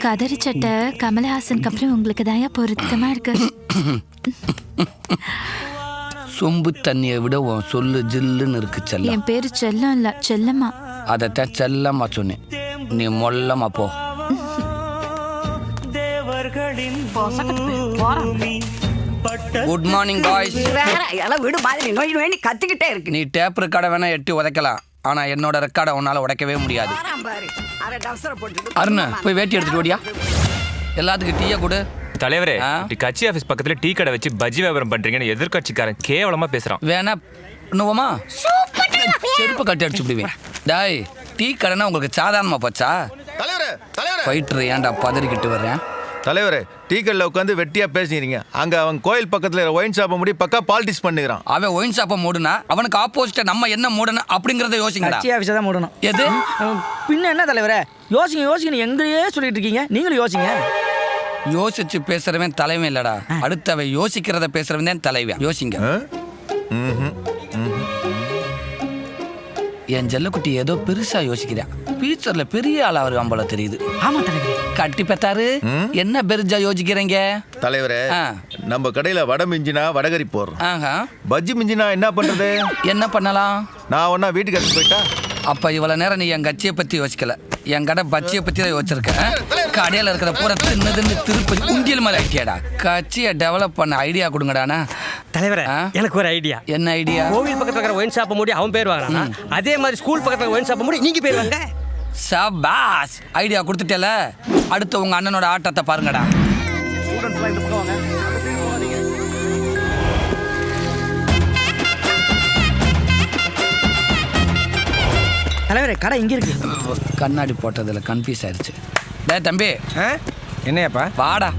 கதறி சட்டை கமலஹாசனுக்கு அப்புறம் உங்களுக்கு தான் பொருத்தமா இருக்கு. சொம்பு தண்ணியை விட உன் சொல்லு ஜில்லுன்னு இருக்கு செல்லம். என் பேரு செல்லம் இல்ல, செல்லம்மா. அதைத்தான் செல்லம்மா சொன்னேன், நீ மொல்லமா போ. Good morning boys. வீடு மாதிரி நோய் நோய் கத்திக்கிட்டே இருக்கு. நீ டேப் ரெக்கார்டை வேணா எட்டி உதைக்கலாம், ஆனா என்னோட ரெக்கார்டை உன்னால உடைக்கவே முடியாது. அருண் போய் வேட்டி எடுத்துட்டு ஓடியா. எல்லாத்துக்கும் டீயா கொடு. தலைவரே, கட்சி ஆபீஸ் பக்கத்துல டீ கடை வச்சு பஜ்ஜி வியாபாரம் பண்றீங்கன்னு எதிர்கட்சிக்காரன் கேவலமா பேசுறான். வேணா நோவமா செருப்பு கட்டி அடிச்சு விடுவேன். டாய், டீ கடைனா உங்களுக்கு சாதாரணமா போச்சா? ஃபைட்டர் ஏன்டா பதறிக்கிட்டு வர்றேன்? தலைவரே, டீ கடையில் உட்காந்து வெட்டியா பேசிக்கிறீங்க. அங்க அவன் கோயில் பக்கத்துல ஒயின் ஷாப்பை முடி பக்கா பாலிடிக்ஸ் பண்ணுகிறான். அவன் ஒயின் ஷாப்பை மூடுனா அவனுக்கு ஆப்போசிட்டா நம்ம என்ன மூடணும் அப்படிங்கறத யோசிங்கடா. கட்சி ஆபீஸை தான் மூடணும். எது பின்ன என்ன தலைவரே, யோசிங்க யோசிங்க எங்களையே சொல்லிட்டு இருக்கீங்க, நீங்களும் யோசிங்க. யோசிச்சு பேசுறவன் தலைவன் இல்லடா, அடுத்தவன் யோசிக்கிறத பேசுறவன் தான் தலைவன். யோசிங்க. என் ஜெல்லக்குட்டி ஏதோ பெருசா யோசிக்கிறேன். ஃபியூச்சர்ல பெரிய ஆளா வருவான் போல தெரியுது. ஆமா தலைவரே. கட்டி பெத்தாரு என்ன பெருஜா யோசிக்கிறீங்க? தலைவரே, நம்ம கடையில வடை மிஞ்சினா வடகரி போடுறோம், பஜ்ஜி மிஞ்சினா என்ன பண்றது? என்ன பண்ணலாம்? நான் ஒன்னா வீட்டுக்கு எடுத்து போயிட்டா. அப்ப இவ்வளவு நேரம் நீ என் கட்சியை பத்தி யோசிக்கல, என் கடை பஜ்ஜியை பத்தி தான் யோசிச்சிருக்க. கடையில இருக்கிற பூரா தின்னு திருப்பதி உண்டியல் மாதிரி ஐடியாடா. கட்சியை டெவலப் பண்ண ஐடியா கொடுங்கடானா. தலைவரே, எனக்கு ஒரு ஐடியா. என்ன ஐடியா? கோவில் பக்கத்துல இருக்கிற ஒயின் ஷாப்பை மூடி அவன் பேர் வாங்குறானா, அதே மாதிரி ஸ்கூல் பக்கத்துல ஒயின் ஷாப்பை மூடி நீங்க பேர் வாங்க. சபாஸ், ஐடியா கொடுத்துட்டேல. அடுத்து உங்க அண்ணனோட ஆட்டத்தை பாருங்கடா. தலைவரே, கடை இங்க இருக்கு. கண்ணாடி போட்டதுல கன்ஃபியூஸ் ஆயிடுச்சு. டேய் தம்பி, என்னையாப்பா? வாடா.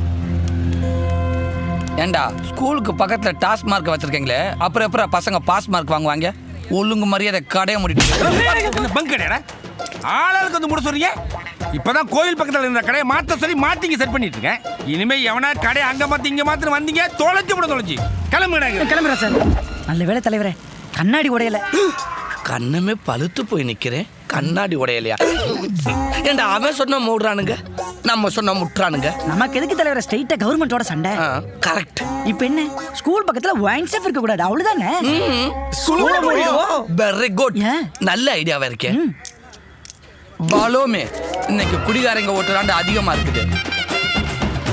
ஏண்டா, ஸ்கூலுக்கு பக்கத்துல டாஸ் மார்க் வச்சிருக்கீங்களே, அப்புறம் எப்பறம் பசங்க பாஸ் மார்க் வாங்குவாங்க? ஒழுங்கு மரியாதை கடையை மூடிட்டு பங்க் கடையா? ஆளாளுக்கு வந்து மூட சொல்றீங்க. இப்பதான் கோயில் பக்கத்துல இருந்த கடையை மாத்த சொல்லி மாத்திங்க செட் பண்ணிட்டு இருக்கேன். இனிமே எவனா கடையை அங்க மாத்தி இங்க மாத்திரம் வந்தீங்க, தொலைச்சு விட தொலைச்சு கிளம்புங்க. கிளம்புறேன் சார். நல்ல வேலை தலைவரே, கண்ணாடி உடையல. கண்ணமே பழுத்து போய் நிக்கிறேன், கண்ணாடி உடையலையா? ஏண்டா அவன் சொன்ன மூடுறானுங்க, நம்ம சொன்ன முட்டுறானுங்க. நமக்கு எதுக்கு தலைவரே ஸ்ட்ரைட்டா கவர்மெண்டோட சண்டை? கரெக்ட். இப்போ என்ன, ஸ்கூல் பக்கத்துல ஒயின் ஷாப் இருக்க கூடாது, அவ்வளவுதானே? வெரி குட், நல்ல ஐடியாவா இருக்கேன். பாலோமே, இன்னைக்கு குடிகாரங்க ஓட்டுறாண்டு அதிகமா இருக்குது.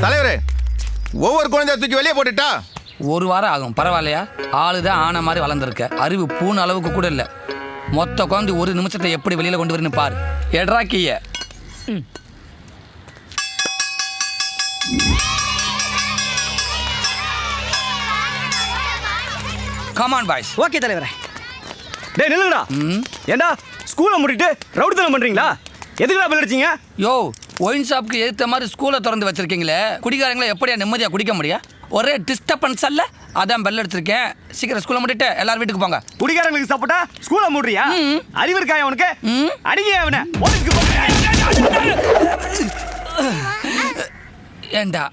தலைவரே, ஒவ்வொரு குழந்தைய தூக்கி வெளியே போட்டுட்டா ஒரு வாரம் ஆகும், பரவாயில்லையா? ஆளுதான் ஆன மாதிரி வளர்ந்துருக்க, அறிவு பூன அளவுக்கு கூட இல்ல. மொத்த குழந்தை ஒரு நிமிஷத்தை எப்படி வெளியில கொண்டு வரணும் பாரு. எட்ரா கீய. Come on boys. ஓகே தலைவரே. டேய் நில்லுடா. ஏண்டா ஸ்கூலை மூடிட்டு ரவுடித்தனம் பண்றீங்களா? எதுக்குடா பெல் அடிச்சீங்க? யோ, ஒயின் ஷாப்க்கு ஏத்த மாதிரி ஸ்கூலை திறந்து வச்சிருக்கீங்களே, குடிகாரங்களை எப்படியா நிம்மதியா குடிக்க முடியும்? ஒரே டிஸ்டர்பன்ஸ் அல்ல, அதான் பெல் அடிச்சிருக்கேன். சீக்கிரம் ஸ்கூலை மூடிட்டு எல்லாரும் வீட்டுக்கு போங்க. குடிகாரங்களுக்கு சப்போட்டா ஸ்கூலை மூடுறியா? அறிவு இருக்கா அவனுக்கு? அடிங்க அவனை. ஏண்டா,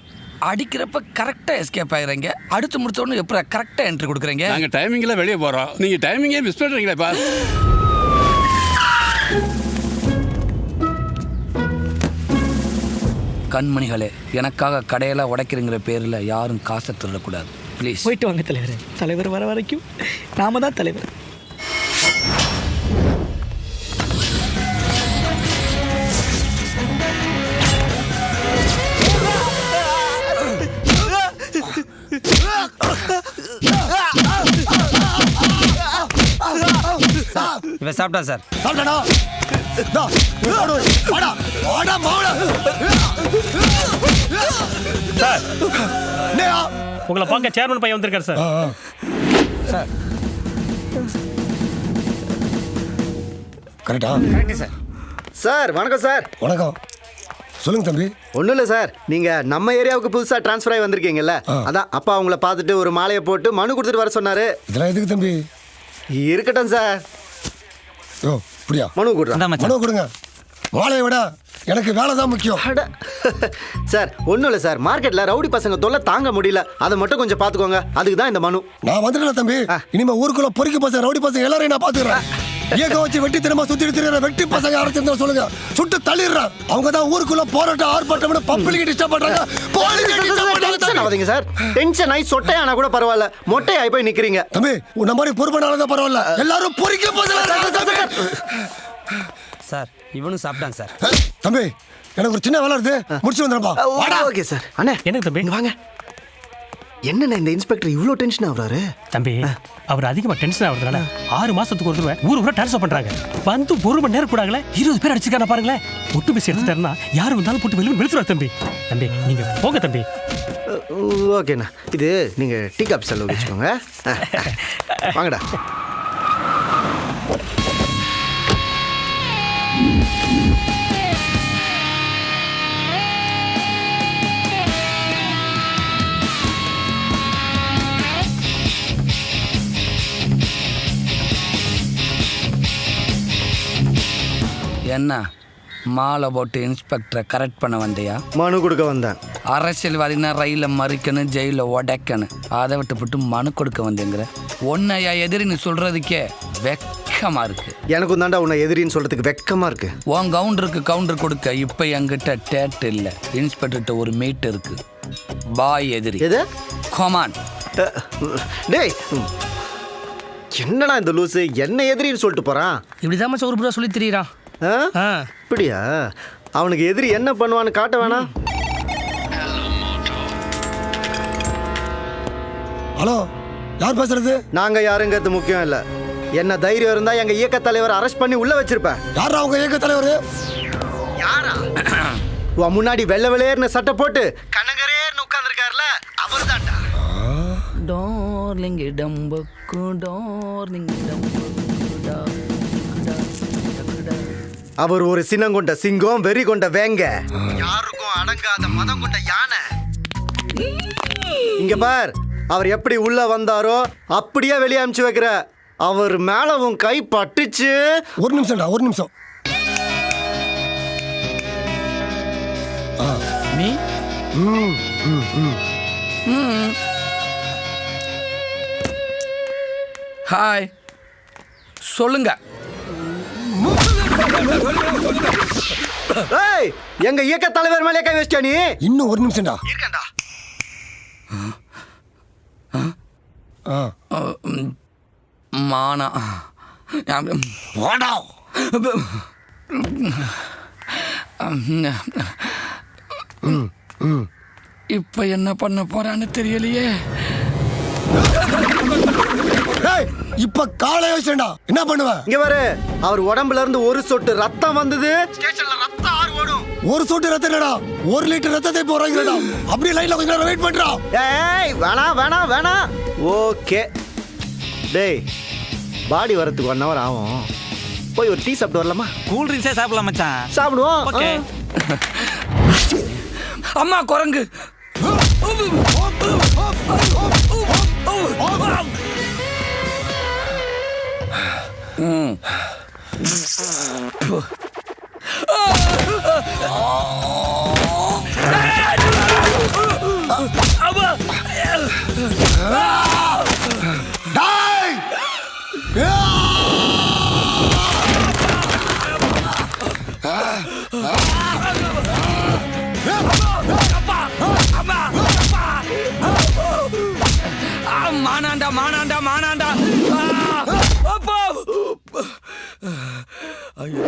அடிக்கிறப்ப கரெக்டா எஸ்கேப் ஆகுறீங்க, அடுத்து முடிச்ச உடனே எப்போ கரெக்டா என்ட்ரி கொடுக்குறீங்க? நாங்கள் டைமிங்கில் வெளியே போகிறோம், நீங்கள் டைமிங்கே மிஸ் பண்ணுறீங்களே பாஸ். கண்மணிகளே, எனக்காக கடையில உடைக்கிறங்கிற பேரில் யாரும் காசை திருடக்கூடாது ப்ளீஸ். போயிட்டு வாங்க தலைவரே. தலைவர் வர வரைக்கும் நாம தான் தலைவர். இவன் சாப்பிட்டா சார். சார், உங்களை பார்க்க சேர்மன் பையன் வந்திருக்காரு சார். சார் கரெக்டா? Correct sir. சார் வணக்கம் சார். வணக்கம், சொல்லுங்க தம்பி. ஒன்றும் இல்லை சார், நீங்கள் நம்ம ஏரியாவுக்கு புதுசாக ட்ரான்ஸ்ஃபர் ஆகி வந்திருக்கீங்கல்ல, அதான் அப்பா அவங்கள பார்த்துட்டு ஒரு மாலையை போட்டு மனு கொடுத்துட்டு வர சொன்னார். இதெல்லாம் எதுக்கு தம்பி? இருக்கட்டும் சார். யோ இப்படியா? மனு கொடுறேன். மனு கொடுங்க. மாலையை விட எனக்கு வேலை தான் முக்கியம். சார் ஒன்றும் இல்லை சார், மார்க்கெட்டில் ரவுடி பசங்க தொல்லை தாங்க முடியல, அதை மட்டும் கொஞ்சம் பார்த்துக்கோங்க, அதுக்கு தான் இந்த மனு. நான் வந்துட்டேன் தம்பி. இனிமே ஊருக்குள்ள பொறுக்கி பசங்க ரவுடி பசங்க எல்லாரையும் நான் பார்த்துக்கிறேன். ஏக வச்சு வெட்டி தினமா சுத்திட்டு திரிகிற வெட்டி பசங்க யாரும் சொல்லுங்க, சுட்டு தள்ளிடுறேன். அவங்க தான் ஊருக்குள்ள போராட்டம் ஆர்ப்பாட்டம் பப்ளிக் டிஸ்டர்ப் பண்றாங்க. டென்ஷன் ஆகாதீங்க சார். டென்ஷன் ஆகி சொட்டையானா கூட பரவாயில்ல, மொட்டையாகி போய் நிக்கிறீங்க. தம்பி உன்ன மாதிரி பொறுப்பானாலதான் பரவாயில்ல, எல்லாரும் பொறிக்க போதும். சார் இவனும் சாப்பிட்டாங்க சார். தம்பி எனக்கு ஒரு சின்ன வேலை இருக்கு, முடிச்சு வந்துடுறப்பா. Okay sir. அண்ணே எனக்கு தம்பி இங்க வாங்க. என்னண்ணே இந்த இன்ஸ்பெக்டர் இவ்வளோ டென்ஷன் ஆகுறாரு? தம்பி அவர் அதிகமாக டென்ஷன் ஆகுறதுனால 6 மாசத்துக்கு ஒரு தடவை ஊரை ட்ரான்ஸ்ஃபர் பண்றாங்க. வந்து 1 மணி நேரம் கூடாங்களே 20 பேர் அடிச்சிருக்காங்க பாருங்களேன். ஒட்டு பேசி எடுத்துட்டாருன்னா யாரும் வந்தாலும் போட்டு வெளியே வெளுத்துருவா தம்பி. தம்பி நீங்க போங்க தம்பி. ஓகேண்ணா, இது நீங்க டீ காப்பி செலவு வச்சுக்கோங்க. வாங்கடா. என்ன மாலை போட்டு இன்ஸ்பெக்டரை கரெக்ட் பண்ண வந்தியா? மனு கொடுக்க வந்தேன். அரசியல்வாதினா ரயில மறிக்கணும், ஜெயில உடைக்கணும். அதை விட்டு மனு கொடுக்க வந்தேங்கிற உன்னையா எதிரின்னு சொல்றதுக்கே வெக்கமா இருக்கு. எனக்கும் தாண்டா உன்னை எதிரின்னு சொல்றதுக்கு வெக்கமா இருக்கு. உன் கவுண்டருக்கு கவுண்டர் கொடுக்க இப்ப என்கிட்ட டேட் இல்ல, இன்ஸ்பெக்டர்கிட்ட ஒரு மீட் இருக்கு. பாய் எதிரி. எது? கொமான். டேய் என்னடா இந்த லூசு என்ன எதிரின்னு சொல்லிட்டு போறான்? இப்படிதான் மச்சான் ஒரு புறா சொல்லி திரியிறான். அப்படியா? அவனுக்கு எதிரி என்ன பண்ணுவான்னு காட்ட வேணாம். ஹலோ, யார் பேசுறது? நாங்க யாருங்கிறது முக்கியம் இல்ல. என்ன தைரியம் இருந்தா எங்க இயக்க தலைவர் அரெஸ்ட் பண்ணி உள்ள வச்சிருப்பேன். யாரா உங்க இயக்க தலைவர்? யாரா? உன் முன்னாடி வெள்ளை வெள்ளையர்னு சட்டை போட்டு கனகரேர்னு உட்கார்ந்துருக்காருல, அவர் தான்டா. டார்லிங் டம்பக்கு டார்லிங் அவர் ஒரு சினங்கொண்ட சிங்கம், வெறி கொண்ட வேங்க, யாருக்கும் அடங்காத மதம் கொண்ட யானை. இங்க பார், அவர் எப்படி உள்ள வந்தாரோ அப்படியே வெளியே அனுப்பிச்சு வைக்கிற. அவர் மேல உன் கை பட்டுச்சு. ஒரு நிமிஷம்டா, ஒரு நிமிஷம். நீ ஹாய் சொல்லுங்க. ஏய், எங்க இயக்க தலைவர் மேலே கை வச்சியா நீ? இன்னும் ஒரு நிமிஷம்டா. இருக்கேன்டா. மானா இப்ப என்ன பண்ண போறான்னு தெரியலையே. இப்ப காலை வச்சேன்டா, என்ன பண்ணுவேன்? இங்க பாரு, அவர் உடம்புல இருந்து ஒரு சொட்டு ரத்தம் வந்தது, ஸ்டேஷன்ல ரத்தம் ஆறு ஓடும். ஒரு சொட்டு ரத்தம் என்னடா, 1 லிட்டர் ரத்தத்தை போறாங்கடா. அப்படியே லைன்ல கொஞ்ச நேரம் வெயிட் பண்றா. ஏய் வேணாம் வேணாம் வேணாம். ஓகே டேய், பாடி வரதுக்கு 1 hour ஆகும். போய் ஒரு டீ சாப்பிட்டு வரலாமா? கூல் ட்ரிங்க்ஸே சாப்பிடலாம் மச்சான். சாப்பிடுவோம். ஓகே. அம்மா குரங்கு. மானாண்டா மானாண்டா மானாண்டா. அப்பா ஐயோ.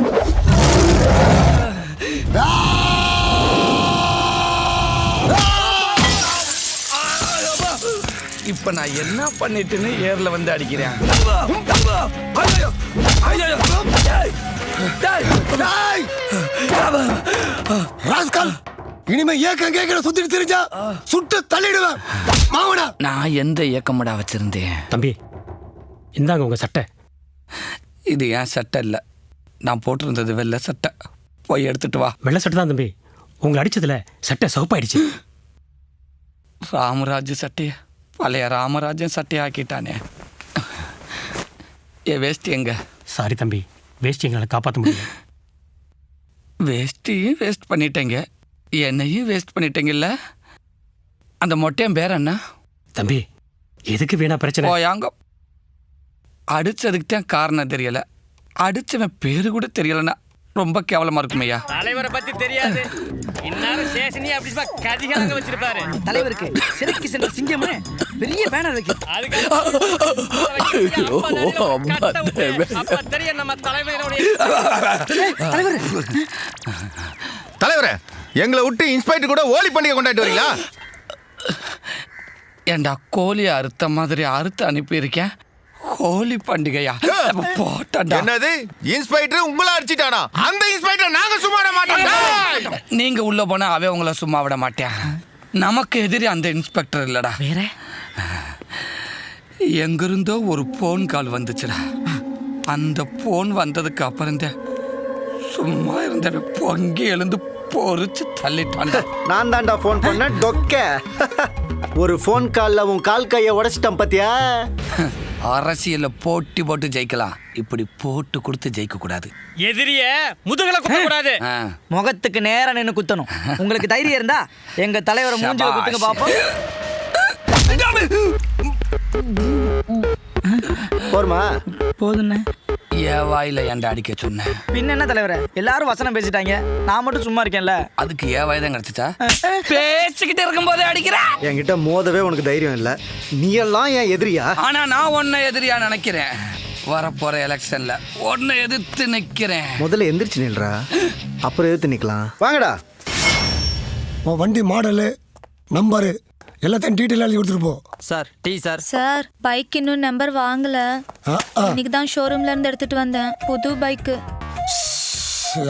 இப்ப நான் என்ன பண்ணிட்டுன்னு ஏர்ல வந்து அடிக்கிறேன். இனிமே ஏக்கம் கேட்கிற சுத்திட்டு தெரிஞ்சா சுட்டு தள்ளிடுவேன் மாவனா. நான் எந்த இயக்கமடா வச்சிருந்தேன்? தம்பி இந்தாங்க உங்க சட்டை. இது ஏன் சட்டை இல்லை, நான் போட்டிருந்தது வெள்ளை சட்டை. போய் எடுத்துட்டு வா. வெள்ளை சட்டை தான் தம்பி. உங்களை அடிச்சதுல சட்டை சவுப்பாயிடுச்சு. ராமராஜ் சட்டைய பழைய ராமராஜன் சட்டையை ஆக்கிட்டானே. வேஷ்டி எங்க? சாரி தம்பி, வேஷ்டி எங்களால் காப்பாற்ற முடியல. வேஷ்டியும் வேஸ்ட் பண்ணிட்டேங்க, என்னையும் வேஸ்ட் பண்ணிட்டேங்கல்ல. அந்த மொட்டையன் பேர் என்ன? தம்பி எதுக்கு வீணா பிரச்சனை? போயாங்க. அடிச்சதுக்கு தான் காரணம் தெரியல, அடிச்சவன் பேரு கூட தெரியலன்னா ரொம்ப கேவலமா இருக்கும் ஐயா. தலைவரை பத்தி தெரியாது. இன்னாரும் சேஷனி அப்படி கதிகாலங்க வச்சிருப்பாரு. தலைவருக்கு சிறைக்கு சென்ற சிங்கம்னு பெரிய பேனர் இருக்கு. தெரியும் நம்ம தலைவரே, எங்களை விட்டு இன்ஸ்பெக்டர் கூட ஹோலி பண்டிகை கொண்டாடி வரீங்களா? ஏண்டா கோழியை அறுத்த மாதிரி அறுத்து அனுப்பியிருக்கேன். ஹோலி பண்டிகையா? போட்டா என்னது இன்ஸ்பெக்டர் உங்களை அடிச்சிட்டானா? அந்த இன்ஸ்பெக்டர் நாங்க சும்மா விட மாட்டோம். நீங்க உள்ள போனா அவன் உங்களை சும்மா விட மாட்டேன். நமக்கு எதிரி அந்த இன்ஸ்பெக்டர் இல்லடா. வேற எங்கிருந்தோ ஒரு போன் கால் வந்துச்சுடா. அந்த போன் வந்ததுக்கு அப்புறம் சும்மா இருந்த பொங்கி எழுந்து பொறிச்சு தள்ளிட்டான்டா. நான் தான்டா ஃபோன் பண்ண டொக்க. ஒரு ஃபோன் கால்ல உன் கால் கையை உடைச்சிட்டான் பாத்தியா? அரசியல்ல போட்டி போட்டு ஜெயிக்கலாம், இப்படி போட்டு கொடுத்து ஜெயிக்க கூடாது. எதிரிய முதுகல குத்த கூடாது, முகத்துக்கு நேரா நின்னு குத்தணும். உங்களுக்கு தைரியம் இருந்தா எங்க தலைவரை மூஞ்சில குத்துங்க பாப்போம். போருமா? போதுண்ணே. ஏன் வாயில ஏன்டா அடிக்க சொன்னேன்? பின்ன என்ன தலைவரே, எல்லாரும் வசனம் பேசிட்டாங்க, நான் மட்டும் சும்மா இருக்கேன்ல. அதுக்கு ஏன் வாய் தான் கிடைச்சிச்சா? பேசிக்கிட்டு இருக்கும் போதே அடிக்கிற. என்கிட்ட மோதவே உனக்கு தைரியம் இல்ல. நீ எல்லாம் என் எதிரியா? ஆனா நான் உன்னை எதிரியா நினைக்கிறேன். வரப்போற எலெக்ஷன்ல உன்னை எதிர்த்து நிக்கிறேன். முதல்ல எந்திரிச்சு நில்றா, அப்புறம் எதிர்த்து நிக்கலாம். வாங்கடா. உன் வண்டி மாடலு நம்பரு எல்லாத்தையும் டீட்டெயில் எழுதி கொடுத்துட்டு போ. Sir tea sir. Sir bike இன்னும் நம்பர் வாங்கல. இன்னைக்கு தான் ஷோரூம்ல இருந்து எடுத்துட்டு வந்தேன் புது பைக்கு.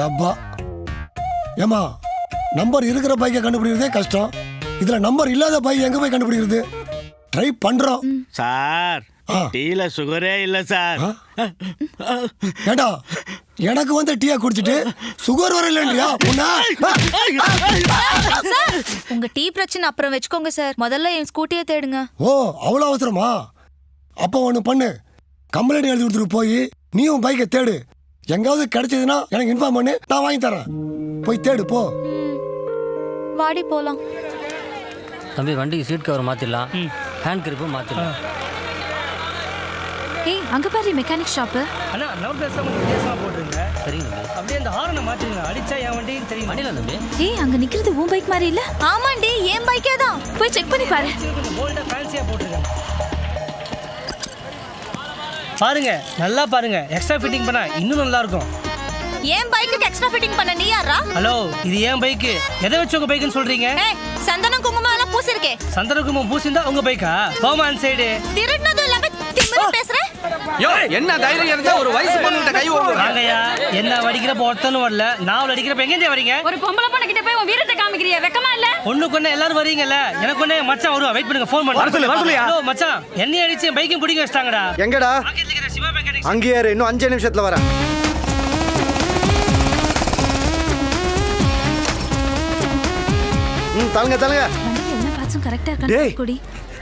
அப்பா ஏமா, நம்பர் இருக்கிற பைக்கை கண்டுபிடிக்கிறதே கஷ்டம். இதுல நம்பர் இல்லாத பைக் எங்க போய் கண்டுபிடிக்கிறது? ட்ரை பண்றோம் சார். டீல சுகரே இல்ல சார். ஏண்டா எனக்கு வந்து டீயா குடிச்சிட்டு சுகர் வர இல்லையா? உங்க டீ பிரச்சனை அப்புறம் வச்சுக்கோங்க சார், முதல்ல என் ஸ்கூட்டியை தேடுங்க. ஓ அவ்வளோ அவசரமா? அப்போ ஒன்று பண்ணு, கம்ப்ளைண்ட் எழுதி கொடுத்துட்டு போய் நீயும் பைக்கை தேடு. எங்காவது கிடைச்சதுன்னா எனக்கு இன்ஃபார்ம் பண்ணு, நான் வாங்கி தரேன். போய் தேடு போ. வாடி போலாம். தம்பி வண்டிக்கு சீட் கவர் மாத்திடலாம், ஹேண்ட் கிரிப்பும் மாத்திடலாம். ஏய் அங்க பாரு மெக்கானிக் ஷாப். அண்ணா நம்பர் பிளேட்ல கொஞ்சம் வித்தியாசமா போட்டுருங்க. சரிங்க. அப்படியே அந்த ஹார்னை மாத்திடுங்க, அடிச்சா என் வண்டின்னு தெரியும். வண்டியில தம்பி. ஏய் அங்க நிக்கிறது உன் பைக் மாதிரி இல்ல? ஆமாண்டி என் பைக்கே தான், போய் செக் பண்ணி பாரு. கொஞ்சம் போல்டா ஃபேன்சியா போட்டுருங்க. பாருங்க நல்லா பாருங்க, எக்ஸ்ட்ரா ஃபிட்டிங் பண்ணா இன்னும் நல்லா இருக்கும். என் பைக்குக்கு எக்ஸ்ட்ரா ஃபிட்டிங் பண்ண நீ யாரா? ஹலோ, இது ஏன் பைக்கு? எதை வச்சு உங்க பைக்குன்னு சொல்றீங்க? ஏய் சந்தனம் குங்குமம் எல்லாம் பூசிருக்கே. சந்தன குங்குமம் பூசிந்தா உங்க பைக்கா? போமா அந்த சைடு. திருடுனதும் இல்லாம திமிரா பேசுற. யோ என்ன தைரியம் இருந்தா ஒரு வயசு பொண்ணுகிட்ட கை ஓடுற? வாங்கயா, என்ன வடிக்கிறப்ப ஒருத்தனும் வரல, நான் அடிக்கிறப்ப எங்க வரீங்க? ஒரு பொம்பளை பொண்ணு கிட்ட போய் உன் வீரத்தை காமிக்கிறியா? வெக்கமா இல்ல? ஒண்ணுக்கு ஒண்ணு எல்லாரும் வரீங்கல்ல, எனக்கு ஒண்ணு மச்சான் வருவா, வெயிட் பண்ணுங்க, ஃபோன் பண்ணு. ஹலோ மச்சான், என்னைய அடிச்சு பைக்கையும் பிடிக்க வச்சிட்டாங்கடா. எங்கடா? அங்கேயே இரு, இன்னும் 5 நிமிஷத்துல வரேன். தள்ளுங்க தள்ளுங்க. என்ன பாட்ஸும் கரெக்ட்டா டேய், இருக்கான்னு குடி.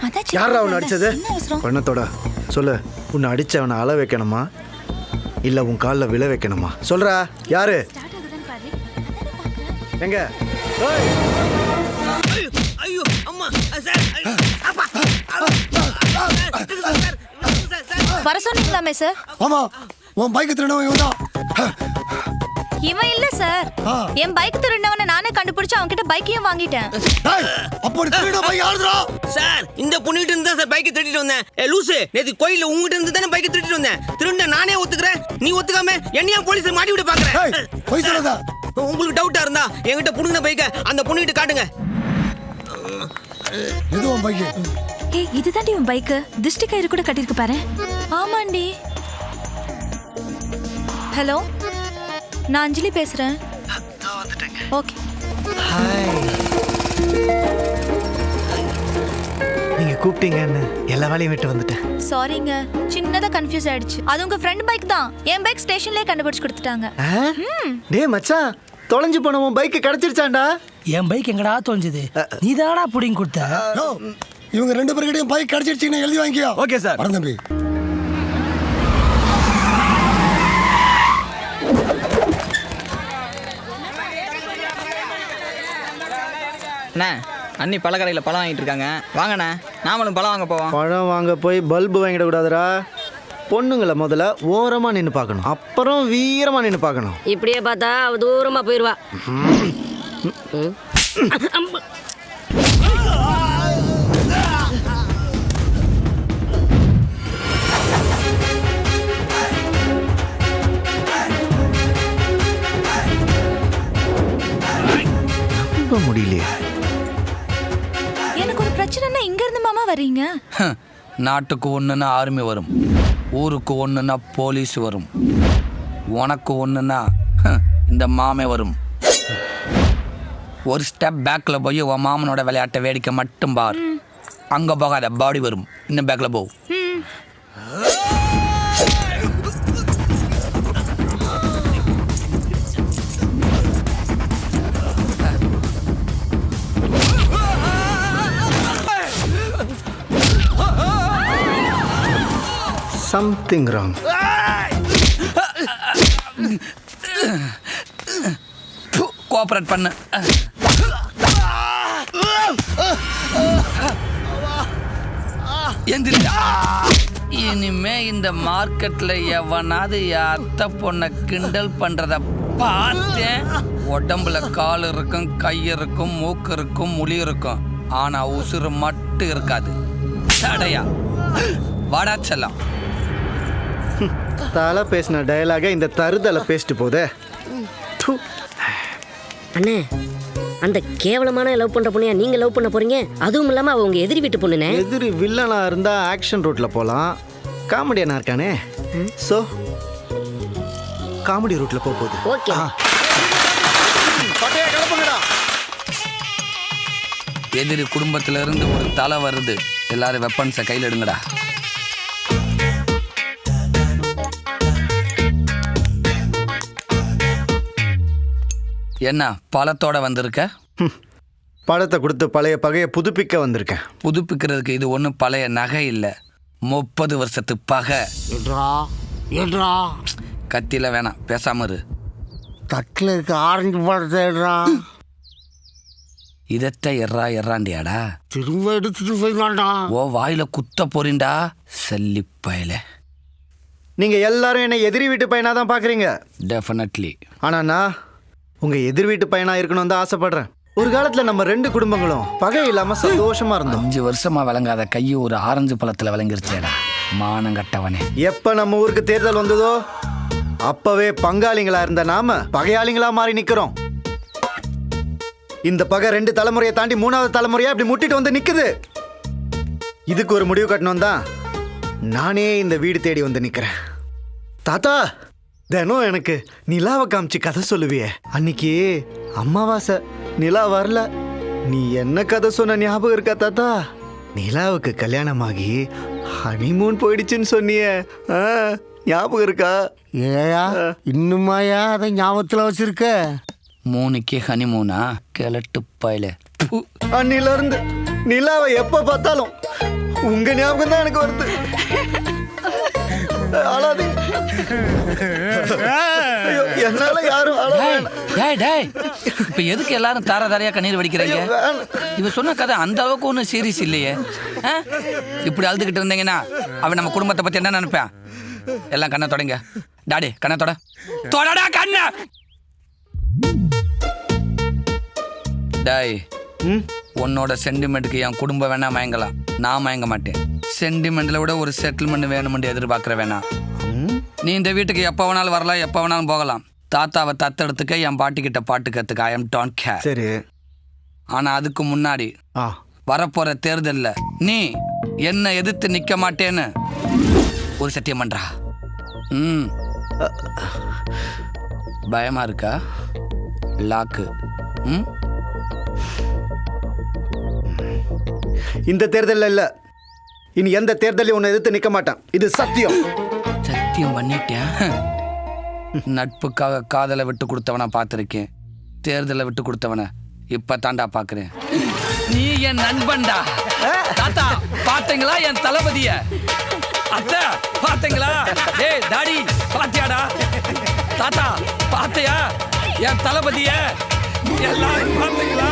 அதான் யாரா உன்னை அடிச்சது? பண்ணத்தோட சொல்லு. உன்னை அடிச்சவனை அழ வைக்கணுமா இல்ல உன் காலில் விழ வைக்கணுமா? சொல்றா யாரு? எங்க? ஐயோ அம்மா சார். வர சொன்னீங்களாமே சார்? ஆமா, உன் பைக்கை திருடவன் இவன் தான். இவன் இல்ல சார், என் பைக் திருடினவனை நானே கண்டுபிடிச்சு அவன் கிட்ட பைக்கையும் வாங்கிட்டேன். அப்படி திருட பைக் ஆடுறா சார். இந்த பொண்ணுகிட்ட இருந்து தான் சார் பைக்கை திருடிட்டு வந்தேன். லூசு, நேத்து கோயில்ல உங்ககிட்ட இருந்து தானே பைக்கை திருடிட்டு வந்தேன். திருட நானே ஒத்துக்கிறேன், நீ ஒத்துக்காம என்னையா போலீஸ் மாட்டி விட பாக்குறேன். போய் சொல்லாத. உங்களுக்கு டவுட்டா இருந்தா என்கிட்ட புடுங்கின பைக்கை அந்த பொண்ணுகிட்ட காட்டுங்க. எது உன் பைக்கு? ஏய் இதுதாண்டி உன் பைக்கு, திஷ்டி கயிறு கூட கட்டிருக்கு பாரு. ஆமாண்டி. ஹலோ, நான் அஞ்சலி பேசுறேன். ஓகே. நீங்க கூப்பிட்டீங்கன்னு எல்லா வேலையும் விட்டு வந்துட்டேன். சாரிங்க, சின்னதா கன்ஃபியூஸ் ஆயிடுச்சு. அது உங்க ஃப்ரெண்ட் பைக் தான், என் பைக் ஸ்டேஷன்லயே கண்டுபிடிச்சு கொடுத்துட்டாங்க. டேய் மச்சான், தொலைஞ்சு போன உன் பைக்கு கிடைச்சிருச்சாண்டா? என் பைக் எங்கடா தொலைஞ்சது? நீ தானடா புடிங்க கொடுத்த. இவங்க 2 பேர்கிட்டயும் பைக் கிடைச்சிருச்சுன்னு எழுதி வாங்கிக்கோ. Okay sir. வரேன் தம்பி. அண்ணா, அண்ணி பழக்கடையில் பழம் வாங்கிட்டு இருக்காங்க, வாங்கண்ணா நாமளும் பழம் வாங்க போவோம். பழம் வாங்க போய் பல்பு வாங்கிட கூடாதுடா. பொண்ணுங்களை முதல்ல ஓரமா நின்று பார்க்கணும், அப்புறம் வீரமா நின்று பார்க்கணும். இப்படியே பார்த்தா அவ தூரமா போயிருவா. நம்ப முடியலையே. எனக்கு ஒரு பிரச்சனைனா இங்க இருந்து மாமா வர்றீங்க? நாட்டுக்கு ஒண்ணுன்னா ஆர்மி வரும், ஊருக்கு ஒண்ணுன்னா போலீஸ் வரும், உனக்கு ஒண்ணுன்னா இந்த மாமே வரும். ஒரு ஸ்டெப் பேக்கில் போய் உன் மாமனோட விளையாட்டை வேடிக்கை மட்டும் பார். அங்கே போகாத, பாடி வரும். இன்னும் பேக்கில் போ. Something wrong. கோஆப்ரேட் பண்ணு. எந்திரிடா. இனிமே இந்த மார்க்கெட்ல எவனாவது அத்தை பொண்ணை கிண்டல் பண்றத பார்த்தேன், உடம்புல கால் இருக்கும், கை இருக்கும், மூக்கு இருக்கும், முழி இருக்கும், ஆனா உசுறு மட்டும் இருக்காது. தடையா வாடா செல்லம். தலை பேசின டயலாக இந்த தருதலை பேசிட்டு போதே. அண்ணே, அந்த கேவலமான லவ் பண்ற பொண்ணையா நீங்க லவ் பண்ண போறீங்க? அதுவும் இல்லாம அவ உங்க எதிரி வீட்டு பொண்ணுனே. எதிரி வில்லனா இருந்தா ஆக்ஷன் ரூட்ல போலாம், காமெடியனா இருக்கானே, சோ காமெடி ரூட்ல போகுது. ஓகே. எதிரி குடும்பத்துல இருந்து ஒரு தலை வருது, எல்லாரும் வெப்பன்ஸை கையில் எடுங்கடா. என்ன பழத்தோட வந்திருக்க? பழத்தை கொடுத்து பழைய பகையை புதுப்பிக்க வந்திருக்கேன். புதுப்பிக்கிறதுக்கு இது ஒன்றும் பழைய நகை இல்லை, 30 வருஷத்து பகை. கத்தியில வேணாம், பேசாம இரு. தட்டில் இருக்க ஆரஞ்சு பழத்தை எடுறான். இதத்தை எறாண்டியாடா, திரும்ப எடுத்துட்டு போயிடலாம்டா. ஓ வாயில குத்த போறீண்டா செல்லிப்பயல. நீங்க எல்லாரும் என்ன எதிரி வீட்டு பையனா தான் பாக்குறீங்க. டெஃபினெட்லி. ஆனா நான் உங்க எதிர் வீட்டு பையனா இருக்கணும் தான் ஆசைப்படுறேன். ஒரு காலத்துல நம்ம 2 குடும்பங்களும் பகை இல்லாம சந்தோஷமா இருந்தோம். 5 வருஷமா விளங்காத கையை ஒரு ஆரஞ்சு பழத்துல விளங்கிருச்சேடா, மானங்கட்டவனே. எப்ப நம்ம ஊருக்கு தேர்தல் வந்ததோ அப்பவே பங்காளிங்களா இருந்த நாம பகையாளிங்களா மாறி நிக்கிறோம். இந்த பகை 2 தலைமுறையை தாண்டி 3வது தலைமுறையா இப்படி முட்டிட்டு வந்து நிக்குது. இதுக்கு ஒரு முடிவு கட்டணும் தான் நானே இந்த வீடு தேடி வந்து நிக்கிறேன். தாத்தா, தினம் எனக்கு நிலாவை காமிச்சு கதை சொல்லுவியே, அன்னைக்கு அம்மாவாசை நிலா வரல, நீ என்ன கதை சொன்ன ஞாபகம் இருக்கா தாத்தா? நிலாவுக்கு கல்யாணமாகி ஹனிமூன் போயிடுச்சுன்னு சொன்னியே, ஞாபகம் இருக்கா? ஏயா இன்னுமாயா அதை ஞாபகத்தில் வச்சிருக்க? 3க்கு ஹனிமூனா கிளட்டு பயல. அன்னில இருந்து நிலாவை எப்ப பார்த்தாலும் உங்க ஞாபகம் தான் எனக்கு வருது. என்னால யாரும் இப்ப எதுக்கு எல்லாரும் தாரையா கண்ணீர் வடிக்கிறீங்க? இவ சொன்ன கதை அந்த அளவுக்கு ஒன்றும் சீரியஸ் இல்லையே. இப்படி அழுதுகிட்டு இருந்தீங்கன்னா அவன் நம்ம குடும்பத்தை பத்தி என்ன நினைப்பான்? எல்லாம் கண்ணை தொடங்க. டாடி கண்ணை தொடடா கண்ண. டாய், உன்னோட சென்டிமெண்ட்டுக்கு என் குடும்பம் வேணா மயங்கலாம், நான் மயங்க மாட்டேன். சென்டிமெண்ட்ல விட ஒரு செட்டில்மெண்ட் வேணும்னு எதிர்பார்க்கிற வேணாம். நீ இந்த வீட்டுக்கு எப்போ வேணாலும் வரலாம், எப்போ வேணாலும் போகலாம். தாத்தாவை தத்தெடுத்துக்க, என் பாட்டிக்கிட்ட பாட்டு கற்றுக்க. I am don't care. சரி, ஆனா அதுக்கு முன்னாடி வரப்போற தேர்தல்ல நீ என்ன எதிர்த்து நிக்க மாட்டேன்னு ஒரு சத்தியம் பண்றா. பயமா இருக்கா? லாக்கு. இந்த தேர்தல்ல இல்ல, இனி எந்த தேர்தலையும் உன்னை எதிர்த்து நிக்க மாட்டான். இது சத்தியம். சத்தியம் பண்ணிட்டேன். நட்புக்காக காதலை விட்டு கொடுத்தவனா பார்த்திருக்கேன், தேர்தலை விட்டு கொடுத்தவன இப்ப தாண்டா பாக்குறேன். நீ என் நண்பன்டா. தாத்தா பாத்தீங்களா என் தளபதிய? அத்தை பாத்தீங்களா? டேய் டாடி பாத்தியாடா? தாத்தா பாத்தியா என் தளபதிய? எல்லாரும் பாத்தீங்களா?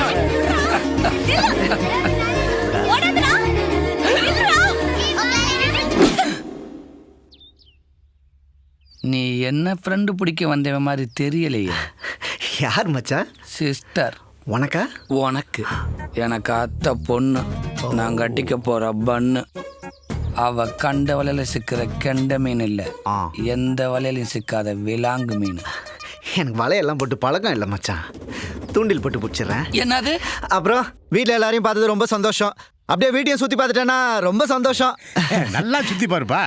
நீ என்ன ஃப்ரெண்டு பிடிக்க வந்தவன் மாதிரி தெரியலையே. யார் மச்சான்? சிஸ்டர். உனக்கா? உனக்கு. எனக்கு அத்தை பொண்ணு, நான் கட்டிக்க போற பண்ணு. அவ கண்ட வலையில சிக்கிற கெண்ட மீன் இல்லை, எந்த வலையிலையும் சிக்காத விலாங்கு மீன். எனக்கு வலையெல்லாம் போட்டு பழக்கம் இல்லை மச்சான், தூண்டில் போட்டு பிடிச்சிடுறேன். என்னது? அப்புறம் வீட்டில் எல்லாரையும் பார்த்தது ரொம்ப சந்தோஷம். அப்படியே வீட்டையும் சுற்றி பார்த்துட்டேன்னா ரொம்ப சந்தோஷம். நல்லா சுத்தி பாருப்பா.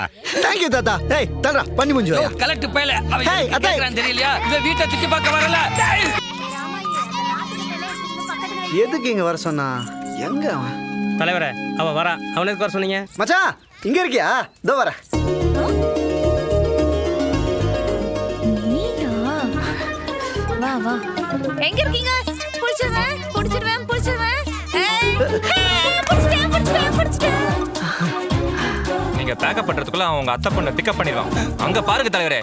தேங்க்யூ தாத்தா. ஏய் தல்றா பண்ணி முடிஞ்சு. கலெக்ட் பேல அவ Hey, அத்தை. கேக்குறான் தெரியலையா? இவ வீட்டை சுத்தி பார்க்க வரல. எதுக்கு இங்கே வர சொன்னா? எங்க அவன்? தலைவரே அவன் வரா, அவனை எதுக்கு வர சொன்னீங்க? மச்சான் இங்கே இருக்கியா? இதோ வரேன். நீயா? வா வா. எங்க இருக்கீங்க? புடிச்சிடுவேன் புடிச்சிடுவேன் புடிச்சிடுவேன். புடிச்சிட்டேன். நீங்க பேக்கப் பண்றதுக்குள்ள அவன் உங்க அத்தை பொண்ணை பிக்கப் பண்ணிடுவான். அங்க பாருங்க தலைவரே.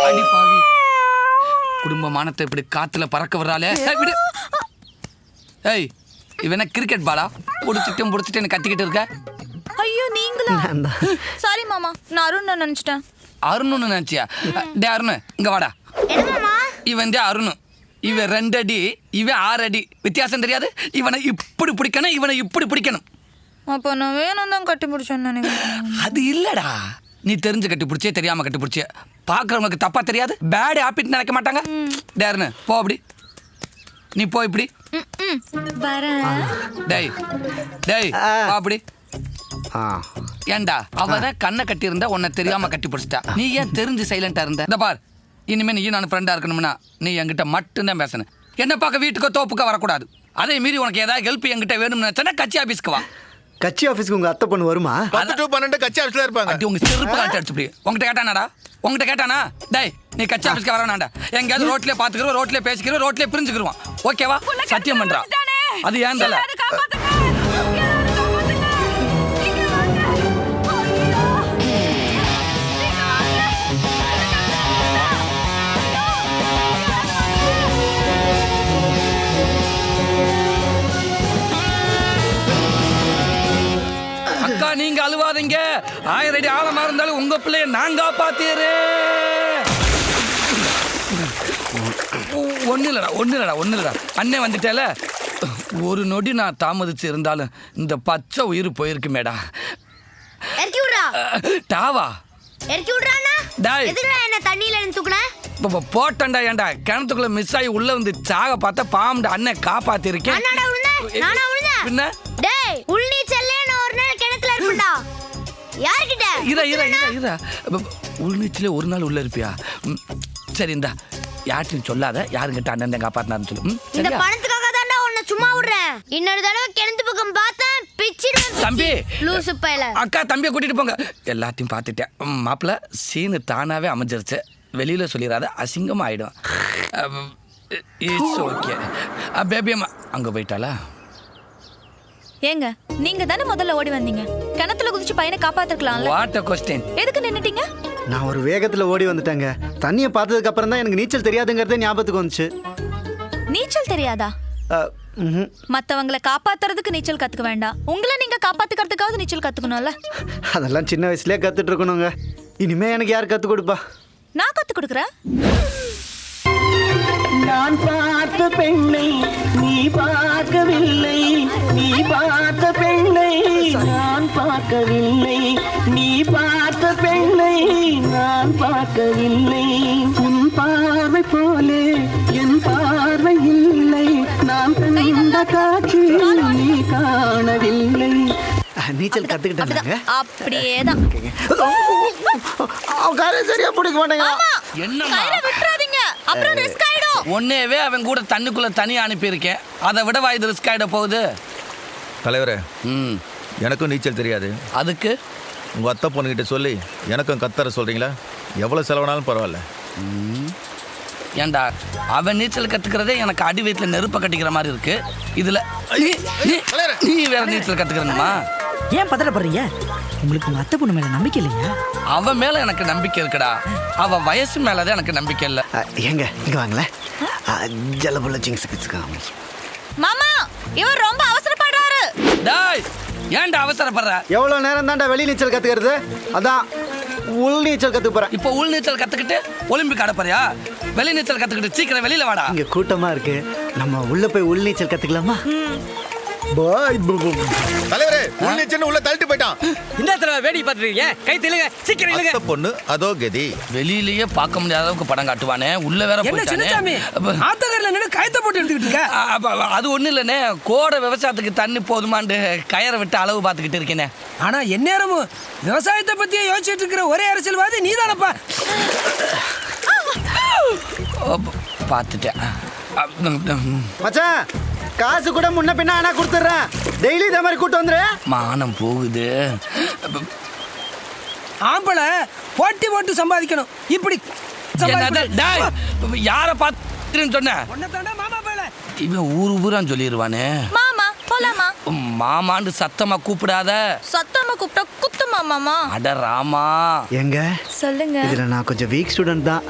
அடி பாவி, குடும்ப மானத்தை இப்படி காத்துல பறக்க வர்றாளே. விடு. ஏய், இவன கிரிக்கெட் பாலா? புடிச்சிட்டேன்னு கத்திக்கிட்டு இருக்க. ஐயோ நீங்களா? சாரி மாமா, நான் அருண் நினைச்சிட்டேன். அருணுன்னு நினைச்சியா? டே அருண், இங்க வாடா. இவன் அருண், இவன் 2 அடி, இவன் 6 அடி. வித்தியாசம் தெரியாது? இவனை இப்படி பிடிக்கணும், இவனை இப்படி பிடிக்கணும். அப்போ நான் வேணும் தான் கட்டி பிடிச்சேன்னு நினைக்கிறேன். அது இல்லடா, நீ தெரிஞ்சு கட்டி பிடிச்சே தெரியாம கட்டி பிடிச்ச. பாக்குறவங்களுக்கு தப்பா தெரியாது, பேட் ஹாபிட் நினைக்க மாட்டாங்க. டே அருண், போ அப்படி. நீ போ இப்படி. வரேன். டேய் டேய் வா அப்படி. ஏண்டா அவதான் கண்ணை கட்டி இருந்தா உன்னை தெரியாம கட்டி பிடிச்சிட்டா, நீ ஏன் தெரிஞ்சு சைலண்டா இருந்த? இந்த பார், இனிமே நீ நான் ஃப்ரெண்டா இருக்கணும்னா நீ என்கிட்ட மட்டும்தான் பேசணும். என்ன பார்க்க வீட்டுக்கோ தோப்புக்கோ வரக்கூடாது. அதே மீறி உனக்கு ஏதாவது ஹெல்ப் என்கிட்ட வேணும்னு நினைச்சா கட்சி ஆபீஸ்க்கு வா. கட்சி ஆஃபீஸ்க்கு உங்க அத்தை பொண்ணு வருமா? 10 to 12 கட்சி ஆஃபீஸ்ல இருப்பாங்க. அடி உங்க செருப்பு காட்டி அடிச்சு இப்படி. உங்ககிட்ட கேட்டானாடா? உங்ககிட்ட கேட்டானா? டேய் நீ கட்சி ஆபீஸ்க்கு வர வேணாண்டா. எங்கேயாவது ரோட்லயே பாத்துக்கிறோம், ரோட்லயே பேசிக்கிறோம், ரோட்லயே பிரிஞ்சுக்கிறோம். ஓகேவா? சத்தியம் பண்றா. அது ஏன் தல? அக்கா நீங்க அழுவாதீங்க. 1000 அடி ஆழமா இருந்தாலும் உங்க பிள்ளைய நான் காப்பாத்திடுறேன். ஒண்ணு இல்லடா. அண்ணே வந்துட்டேல. ஒரு நொடி நான் தாமதிச்சு இருந்தாலும் இந்த பச்சை உயிர் போயிருக்கு மேடா. இறக்கி விடுறா. டாவா இறக்கி விடுறானா? டேய் எதுக்குடா என்ன தண்ணியில இருந்து தூக்குன? போட்டண்டா. ஏண்டா கிணத்துக்குள்ள மிஸ் ஆகி உள்ள வந்து சாக பார்த்தா பாம்பு அண்ணன் காப்பாத்தி இருக்கேன். நானா விழுந்தேன்? பின்ன டேய் உள்நீச்சல்லே நான் ஒரு நாள் கிணத்துல இருப்பேன்டா. யார்கிட்ட? இர உள்நீச்சலே ஒரு நாள் உள்ள இருப்பியா? சரி இந்தா, யார்ட்டையும் சொல்லாத, யாருங்கிட்ட அண்ணன் காப்பாத்தினாருன்னு சொல்லு. இந்த பணத்துக்காக தான்டா உன்னை சும்மா விடுறேன். இன்னொரு தடவை கிணத்து பக்கம் பார்த்தேன் பிச்சிடுவேன். தம்பி லூசு பயல. அக்கா தம்பியை கூட்டிட்டு போங்க. எல்லாத்தையும் பார்த்துட்டேன் மாப்பிள்ள. சீனு தானாவே அமைஞ்சிருச்சு, வெளியில சொல்லிடாத, அசிங்கமா ஆயிடும். It's okay. பேபி அம்மா அங்க போயிட்டாளா? ஏங்க நீங்க தானே முதல்ல ஓடி வந்தீங்க, கிணத்துல குதிச்சு பையனை காப்பாத்திருக்கலாம்ல. What a question. எதுக்கு நின்னுட்டீங்க? நான் ஒரு வேகத்துல ஓடி வந்துட்டேங்க. தண்ணியை பார்த்ததுக்கு அப்புறம் தான் எனக்கு நீச்சல் தெரியாதுங்கிறதே ஞாபகத்துக்கு வந்துச்சு. நீச்சல் தெரியாதா? மத்தவங்களை காப்பாத்துறதுக்கு நீச்சல் கத்துக்க வேண்டாம், உங்களை நீங்க காப்பாத்துக்கிறதுக்காவது நீச்சல் கத்துக்கணும்ல. அதெல்லாம் சின்ன வயசுலயே கத்துட்டு இருக்கணுங்க. இனிமே எனக்கு யார் கத்து கொடுப்பா? நான் கத்து கொடுக்குறேன். நான் பார்த்த பெண்ணை நீ பார்க்கவில்லை, நீ பார்த்த பெண்ணை நான் பார்க்கவில்லை, நீ பார்த்த பெண்ணை நான் பார்க்கவில்லை. உன் பார்வை போலே என் பார்வை இல்லை, நான் கண்ட காட்சி நீ காணவில்லை. நீச்சல் கத்துக்கிட்டாங்க. அப்படியேதான். சரியா பிடிக்க மாட்டேங்க. என்னம்மா விட்டுறாதீங்க, அப்புறம் ரிஸ்க் ஆயிடும். ஒன்னேவே அவன் கூட தண்ணிக்குள்ள தனியா அனுப்பியிருக்கேன், அதை விட இது ரிஸ்க் ஆயிட போகுது. தலைவரே, எனக்கும் நீச்சல் தெரியாது. அதுக்கு உங்க அத்தை பொண்ணுகிட்ட சொல்லி எனக்கும் கத்தர சொல்றீங்களா? எவ்வளவு செலவானாலும் பரவாயில்ல. ஏண்டா அவன் நீச்சல் கத்துக்கிறதே எனக்கு அடி வயிற்றுல நெருப்ப கட்டிக்கிற மாதிரி இருக்கு. இதுல நீ வேற நீச்சல் கத்துக்கிறணுமா? ஏன் பதறப்படுறீங்க? உங்களுக்கு உங்க அத்தை பொண்ணு மேல நம்பிக்கை இல்லையா? அவன் மேல எனக்கு நம்பிக்கை இருக்குடா, அவ வயசு மேலதான் எனக்கு நம்பிக்கை இல்ல. எங்க இங்க வாங்களேன். ஜலபுள்ள சிங்ஸ். மாமா இவர் ரொம்ப அவசரப்படுறாரு. டேய் ஏன்டா அவசரப்படுற? எவ்வளவு நேரம் தான்டா வெளி நீச்சல் கத்துக்கிறது? அதான் உள் நீச்சல் கத்துக்க போறேன். இப்போ உள் நீச்சல் கத்துக்கிட்டு ஒலிம்பிக் ஆட போறியா? வெளி நீச்சல் கத்துக்கிட்டு சீக்கிரம் வெளியில வாடா. இங்க கூட்டமா இருக்கு, நம்ம உள்ள போய் உள் நீச்சல் கத்துக்கலாமா? பாய். தலைவரே உள் நீச்சல் உள்ள தள்ளிட்டு போயிட்டான். இந்த தடவை வேடி பார்த்துருக்கீங்க, கை தெலுங்க சீக்கிரம் இல்லைங்க. அத்தை பொண்ணு அதோ கதி. வெளியிலேயே பார்க்க முடியாத அளவுக்கு படம் காட்டுவானே, உள்ள வேற போயிட்டானே. ஆத்தகரில் நின்று கயத்தை போட்டு எடுத்துக்கிட்டு இருக்க. அது ஒண்ணு இல்லனே, கோட விவசாயத்துக்கு தண்ணி போதுமான்னு கயரை விட்டு அளவு பார்த்துக்கிட்டு இருக்கேனே. ஆனா எந்நேரமும் விவசாயத்தை பத்தியே யோசிச்சுட்டு இருக்கிற ஒரே அரசியல்வாதி நீதானப்பா. பார்த்துட்டேன். மச்சான் காசு கூட முன்ன பின்ன ஆனா கொடுத்துறேன். டெய்லி இதே மாதிரி கூட்டு வந்துரு. மானம் போகுது. ஆம்பளை போட்டி போட்டு சம்பாதிக்கணும். இப்படி யார பார்த்துன்னு சொன்ன? மாமா பேல இவன் ஊரான்னு சொல்லிடுவானே. மாமா போலாமா? மாமான்னு சத்தமா கூப்பிடாத. சத்தமா கூப்பிட்டா குத்துமா மாமா? அட ராமா. எங்க சொல்லுங்க. இதுல நான் கொஞ்சம் வீக் ஸ்டூடெண்ட் தான்,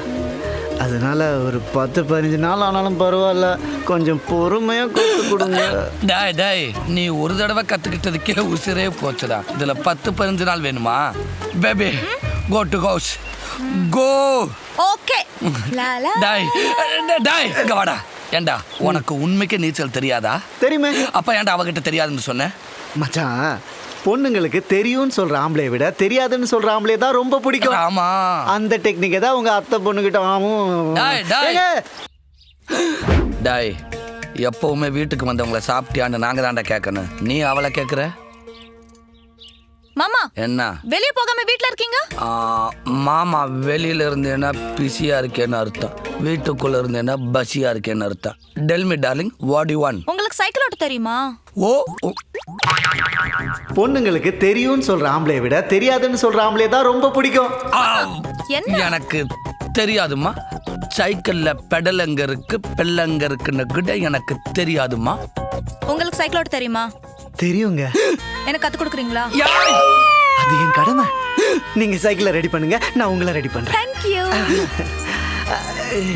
அதனால ஒரு 10-15 நாள் ஆனாலும் பரவாயில்ல, கொஞ்சம் பொறுமையா கத்து கொடுங்க. டாய் நீ ஒரு தடவை கத்துக்கிட்டதுக்கே உசிரே போச்சுடா. இதுல 10-15 நாள் வேணுமா? Baby go to house go. Okay. லாலா. டாய் இங்க வாடா. ஏண்டா உனக்கு உண்மைக்கு நீச்சல் தெரியாதா? தெரியுமே. அப்ப ஏன்டா அவகிட்ட தெரியாதுன்னு சொன்ன? மச்சான் பொண்ணுங்களுக்கு தெரியும்னு சொல்ற ஆம்பளையை விட தெரியாதுன்னு சொல்ற ஆம்பளையை தான் ரொம்ப பிடிக்கும். ஆமா, அந்த டெக்னிக்கை தான் உங்க அத்தை பொண்ணுகிட்ட. டாய் எப்பவுமே வீட்டுக்கு வந்தவங்கள சாப்பிட்டியான்னு நாங்க தாண்டா கேட்கணும், நீ அவளை கேட்குற. மாமா என்ன வெளிய போகாம வீட்ல இருக்கீங்க? மாமா வெளியில இருந்தேன்னா பிஸியா இருக்கேன்னு அர்த்தம், வீட்டுக்குள்ள இருந்தேன்னா பசியா இருக்கேன்னு அர்த்தம். Tell me darling, what you want? உங்களுக்கு சைக்கிள் ஓட்ட தெரியுமா? ஓ, பொண்ணுங்களுக்கு தெரியும்னு சொல்ற ஆம்பளையை விட தெரியாதுன்னு சொல்ற ஆம்பளையை தான் ரொம்ப பிடிக்கும். எனக்கு தெரியாதுமா. சைக்கிள்ல பெடல் எங்க இருக்கு பெல் எங்க இருக்குன்னு கூட எனக்கு தெரியாதுமா. உங்களுக்கு சைக்கிள் ஓட்ட தெரியுமா? தெரியுங்க. எனக்கு கத்து கொடுக்குறீங்களா? அது என் கடமை. நீங்க சைக்கிளை ரெடி பண்ணுங்க, நான் உங்களை ரெடி பண்றேன். Thank you.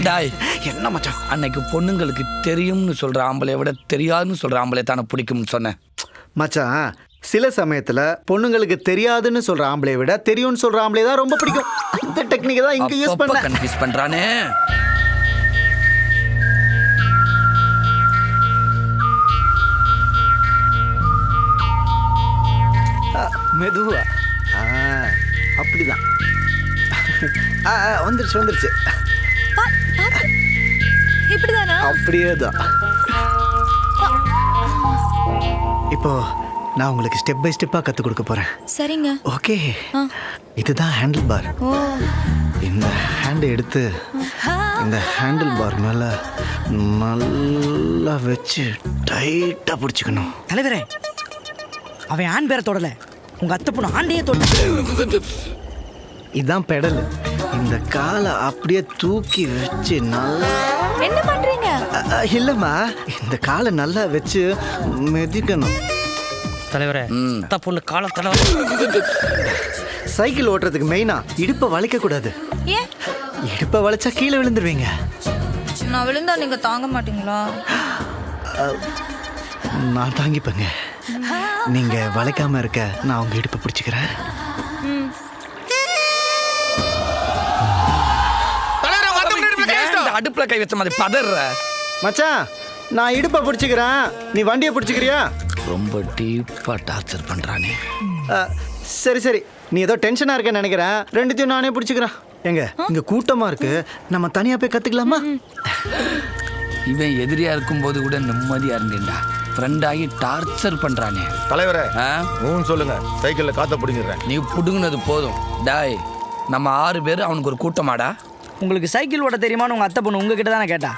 டாய் என்ன மச்சான், அன்னைக்கு பொண்ணுங்களுக்கு தெரியும்னு சொல்ற ஆம்பளைய விட தெரியாதுன்னு சொல்ற ஆம்பளை தானே பிடிக்கும்னு சொன்னேன். மச்சான் சில சமயத்துல பொண்ணுங்களுக்கு தெரியாதுன்னு சொல்ற ஆம்பளையை விட தெரியும்னு சொல்ற ஆம்பளை தான் ரொம்ப பிடிக்கும். அந்த டெக்னிக்கை தான் இங்க யூஸ் பண்ணல. கன்ஃபியூஸ் பண்றானே. மெதுவா. அப்படிதான். வந்துருச்சு. இப்படிதானா? அப்படியே தான். இப்போ நான் உங்களுக்கு ஸ்டெப் பை ஸ்டெப்பா கத்து கொடுக்க போறேன். சரிங்க. ஓகே. இதுதான் ஹேண்டில் பார். இந்த ஹேண்டை எடுத்து இந்த ஹேண்டில் பார் மேல நல்லா வச்சு டைட்டா பிடிச்சுக்கணும். தலைவரே, அவன் ஆண் பேரை தொடல, உங்க அத்தை பொண்ணு ஆண்டையே தொட. இதான் பெடல். இந்த காலை அப்படியே தூக்கி வச்சு நல்லா. என்ன பண்றீங்க? இல்லம்மா, இந்த காலை நல்லா வச்சு மிதிக்கணும். தலைவரே, அத்தை பொண்ணு காலை தடவை. சைக்கிள் ஓட்டுறதுக்கு மெயினா இடுப்பை வளைக்க கூடாது. ஏன்? இடுப்பை வளைச்சா கீழே விழுந்துருவீங்க. நான் விழுந்தா நீங்க தாங்க மாட்டீங்களா? நான் தாங்கிப்பேங்க. நீங்க வளைக்காம இருக்க நான் உங்க இடுப்பை பிடிச்சிக்கிறேன். அடுப்புல கை வச்ச மாதிரி பதற. மச்சான் நான் இடுப்பை பிடிச்சிக்கிறேன், நீ வண்டியை பிடிச்சிக்கிறியா? ரொம்ப டீப்பா டார்ச்சர் பண்றானே. சரி, நீ ஏதோ டென்ஷனா இருக்கேன்னு நினைக்கிறேன். ரெண்டுத்தையும் நானே பிடிச்சிக்கிறேன். எங்க இங்க கூட்டமா இருக்கு, நம்ம தனியா போய் கத்துக்கலாமா? இவன் எதிரியா இருக்கும்போது கூட நிம்மதியா இருந்தேன்டா. ஃப்ரெண்ட் ஆகி டார்ச்சர் பண்றானே. தலைவரே சொல்லுங்க, சைக்கிள்ல காத்த பிடிங்கிறேன். நீ புடுங்கினது போதும். டாய் நம்ம 6 பேர் அவனுக்கு ஒரு கூட்டமாடா. உங்களுக்கு சைக்கிள் ஓட்ட தெரியுமான்னு உங்க அத்தை பொண்ணு உங்ககிட்ட தானே கேட்டா.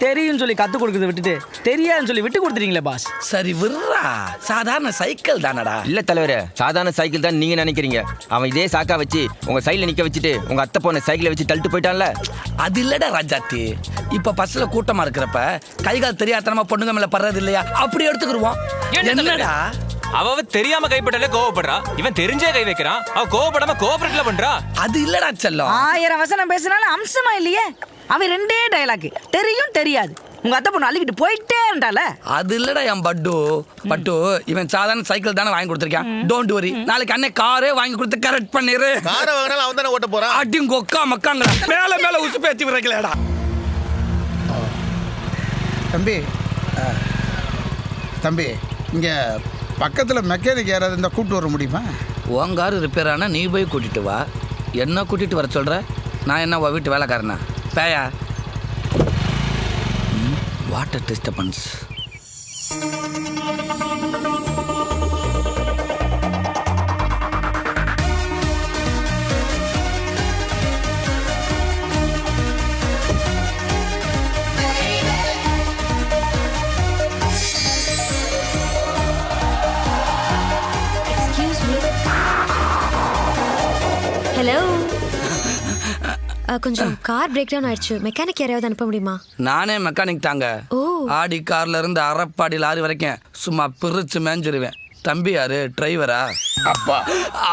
தெரியும்னு சொல்லி கத்து கொடுக்கறத விட்டுட்டு தெரியாதுன்னு சொல்லி விட்டு கொடுத்துட்டீங்களே பாஸ். சரி விட்றா, சாதாரண சைக்கிள் தானடா. இல்ல தலைவரே, சாதாரண சைக்கிள் தான் நீங்க நினைக்கிறீங்க. அவன் இதே சாக்கா வச்சு உங்க சைக்கிள் நிக்க வச்சுட்டு உங்க அத்தை பொண்ணை சைக்கிளை வச்சு தள்ளிட்டு போயிட்டான்ல. அது இல்லடா ராஜாத்தி. இப்ப பஸ்ல கூட்டமா இருக்கிறப்ப கைகால் தெரியாதனமா பொண்ணுங்க மேல படுறது இல்லையா, அப்படி எடுத்துக்கிடுவோம். என்னடா அவ தெரியாம கைப்பட்டாலே கோவப்படுறா, இவன் தெரிஞ்சே கை வைக்கிறான். அவ கோவப்படாம கோஆபரேட்ல பண்றா. அது இல்லடா செல்லம். 1000 வசனம் பேசினாலும் அம்சமா இல்லையே. அவன் 2 டயலாக், தெரியும் தெரியாது. உங்க அத்தை பொண்ணு அள்ளிக்கிட்டு போயிட்டே இருந்தால. அது இல்லடா என் பட்டு இவன் சாதாரண சைக்கிள் தானே வாங்கி கொடுத்துருக்கான். டோன்ட் வரி, நாளைக்கு அண்ணன் காரே வாங்கி கொடுத்து கரெக்ட் பண்ணிரு. காரை வாங்கினாலும் அவன் தானே ஓட்ட போறான். அடியும் கொக்கா மக்காங்களா மேல மேல உசு பேத்தி விடுறீங்களேடா. தம்பி இங்கே பக்கத்தில் மெக்கானிக் யாராவது இருந்தால் கூப்பிட்டு வர முடியுமா? உன் காரு ரிப்பேர் ஆனா நீ போய் கூட்டிட்டு வா. என்ன கூட்டிட்டு வர சொல்ற? நான் என்ன உன் வீட்டு வேலைக்காரனா? பேயா வாட்டர் டிஸ்டர்பன்ஸ். ஹலோ, கொஞ்சம் கார் பிரேக் டவுன் ஆயிடுச்சு. மெக்கானிக் யாரையாவது அனுப்ப முடியுமா? நானே மெக்கானிக் தாங்க. ஓ, ஆடி கார்ல இருந்து அரப்பாடி லாரி வரைக்கும் சும்மா பிரிச்சு மேஞ்சிருவேன். தம்பி யாரு? டிரைவரா? அப்பா